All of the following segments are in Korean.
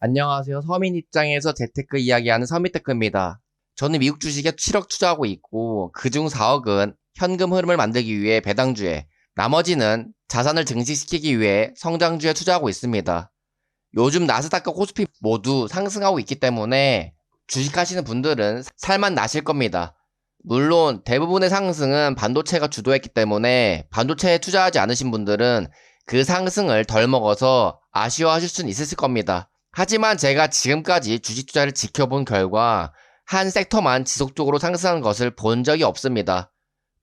안녕하세요. 서민 입장에서 재테크 이야기하는 서민테크입니다. 저는 미국 주식에 7억 투자하고 있고 그중 4억은 현금 흐름을 만들기 위해 배당주에, 나머지는 자산을 증식시키기 위해 성장주에 투자하고 있습니다. 요즘 나스닥과 코스피 모두 상승하고 있기 때문에 주식하시는 분들은 살만 나실 겁니다. 물론 대부분의 상승은 반도체가 주도했기 때문에 반도체에 투자하지 않으신 분들은 그 상승을 덜 먹어서 아쉬워하실 수는 있을 겁니다. 하지만 제가 지금까지 주식 투자를 지켜본 결과 한 섹터만 지속적으로 상승하는 것을 본 적이 없습니다.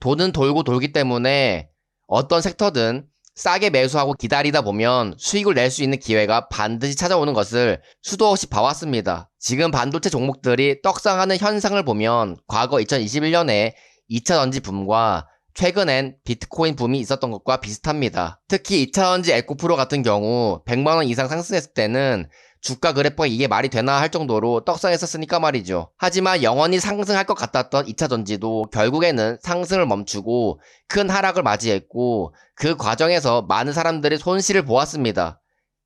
돈은 돌고 돌기 때문에 어떤 섹터든 싸게 매수하고 기다리다 보면 수익을 낼 수 있는 기회가 반드시 찾아오는 것을 수도 없이 봐왔습니다. 지금 반도체 종목들이 떡상하는 현상을 보면 과거 2021년에 2차전지 붐과 최근엔 비트코인 붐이 있었던 것과 비슷합니다. 특히 2차전지 에코프로 같은 경우 100만원 이상 상승했을 때는 주가 그래프가 이게 말이 되나 할 정도로 떡상했었으니까 말이죠. 하지만 영원히 상승할 것 같았던 2차전지도 결국에는 상승을 멈추고 큰 하락을 맞이했고 그 과정에서 많은 사람들이 손실을 보았습니다.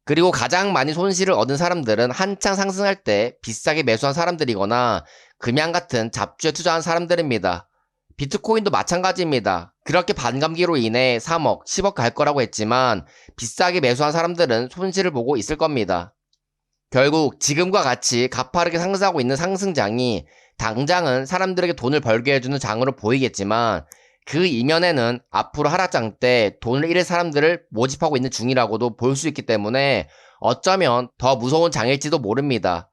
그리고 가장 많이 손실을 얻은 사람들은 한창 상승할 때 비싸게 매수한 사람들이거나 금양 같은 잡주에 투자한 사람들입니다. 비트코인도 마찬가지입니다. 그렇게 반감기로 인해 3억, 10억 갈 거라고 했지만 비싸게 매수한 사람들은 손실을 보고 있을 겁니다. 결국 지금과 같이 가파르게 상승하고 있는 상승장이 당장은 사람들에게 돈을 벌게 해주는 장으로 보이겠지만 그 이면에는 앞으로 하락장 때 돈을 잃을 사람들을 모집하고 있는 중이라고도 볼 수 있기 때문에 어쩌면 더 무서운 장일지도 모릅니다.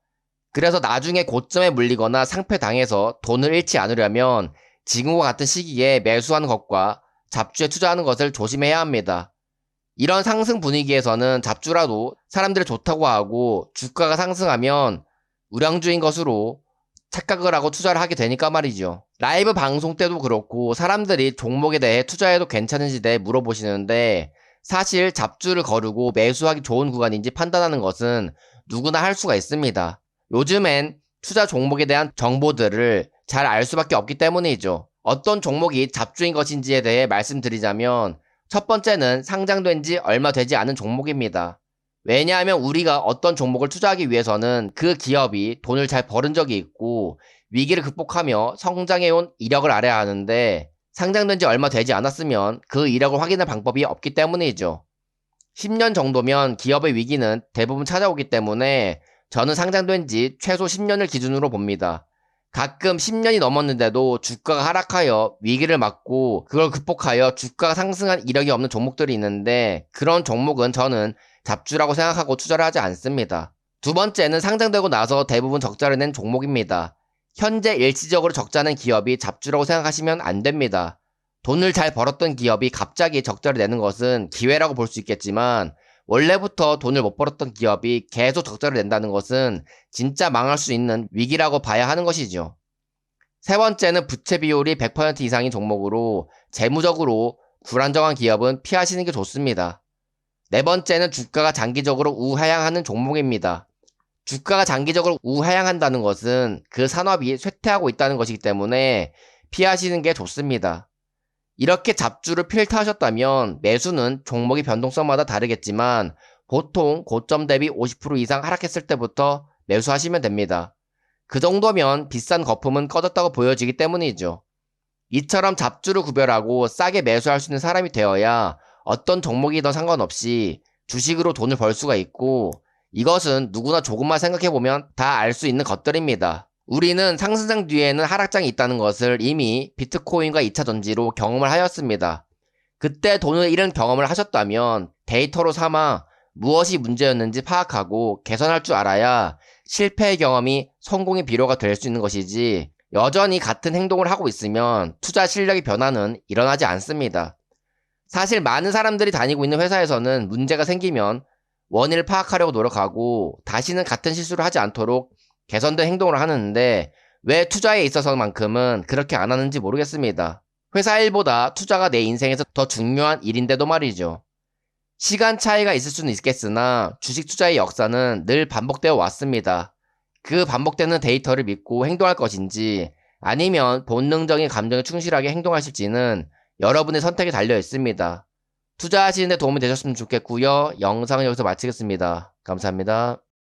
그래서 나중에 고점에 물리거나 상패당해서 돈을 잃지 않으려면 지금과 같은 시기에 매수하는 것과 잡주에 투자하는 것을 조심해야 합니다. 이런 상승 분위기에서는 잡주라도 사람들이 좋다고 하고 주가가 상승하면 우량주인 것으로 착각을 하고 투자를 하게 되니까 말이죠. 라이브 방송 때도 그렇고 사람들이 종목에 대해 투자해도 괜찮은지 대해 물어보시는데 사실 잡주를 거르고 매수하기 좋은 구간인지 판단하는 것은 누구나 할 수가 있습니다. 요즘엔 투자 종목에 대한 정보들을 잘 알 수밖에 없기 때문이죠. 어떤 종목이 잡주인 것인지에 대해 말씀드리자면 첫 번째는 상장된 지 얼마 되지 않은 종목입니다. 왜냐하면 우리가 어떤 종목을 투자하기 위해서는 그 기업이 돈을 잘 벌은 적이 있고 위기를 극복하며 성장해온 이력을 알아야 하는데 상장된 지 얼마 되지 않았으면 그 이력을 확인할 방법이 없기 때문이죠. 10년 정도면 기업의 위기는 대부분 찾아오기 때문에 저는 상장된 지 최소 10년을 기준으로 봅니다. 가끔 10년이 넘었는데도 주가가 하락하여 위기를 맞고 그걸 극복하여 주가가 상승한 이력이 없는 종목들이 있는데 그런 종목은 저는 잡주라고 생각하고 투자를 하지 않습니다. 두 번째는 상장되고 나서 대부분 적자를 낸 종목입니다. 현재 일시적으로 적자 낸 기업이 잡주라고 생각하시면 안 됩니다. 돈을 잘 벌었던 기업이 갑자기 적자를 내는 것은 기회라고 볼 수 있겠지만 원래부터 돈을 못 벌었던 기업이 계속 적자를 낸다는 것은 진짜 망할 수 있는 위기라고 봐야 하는 것이죠. 세 번째는 부채 비율이 100% 이상인 종목으로 재무적으로 불안정한 기업은 피하시는 게 좋습니다. 네 번째는 주가가 장기적으로 우하향하는 종목입니다. 주가가 장기적으로 우하향한다는 것은 그 산업이 쇠퇴하고 있다는 것이기 때문에 피하시는 게 좋습니다. 이렇게 잡주를 필터하셨다면 매수는 종목의 변동성마다 다르겠지만 보통 고점 대비 50% 이상 하락했을 때부터 매수하시면 됩니다. 그 정도면 비싼 거품은 꺼졌다고 보여지기 때문이죠. 이처럼 잡주를 구별하고 싸게 매수할 수 있는 사람이 되어야 어떤 종목이든 상관없이 주식으로 돈을 벌 수가 있고 이것은 누구나 조금만 생각해보면 다 알 수 있는 것들입니다. 우리는 상승장 뒤에는 하락장이 있다는 것을 이미 비트코인과 2차전지로 경험을 하였습니다. 그때 돈을 잃은 경험을 하셨다면 데이터로 삼아 무엇이 문제였는지 파악하고 개선할 줄 알아야 실패의 경험이 성공의 비료가 될 수 있는 것이지 여전히 같은 행동을 하고 있으면 투자 실력의 변화는 일어나지 않습니다. 사실 많은 사람들이 다니고 있는 회사에서는 문제가 생기면 원인을 파악하려고 노력하고 다시는 같은 실수를 하지 않도록 개선된 행동을 하는데 왜 투자에 있어서만큼은 그렇게 안 하는지 모르겠습니다. 회사 일보다 투자가 내 인생에서 더 중요한 일인데도 말이죠. 시간 차이가 있을 수는 있겠으나 주식 투자의 역사는 늘 반복되어 왔습니다. 그 반복되는 데이터를 믿고 행동할 것인지 아니면 본능적인 감정에 충실하게 행동하실지는 여러분의 선택에 달려 있습니다. 투자하시는 데 도움이 되셨으면 좋겠고요. 영상은 여기서 마치겠습니다. 감사합니다.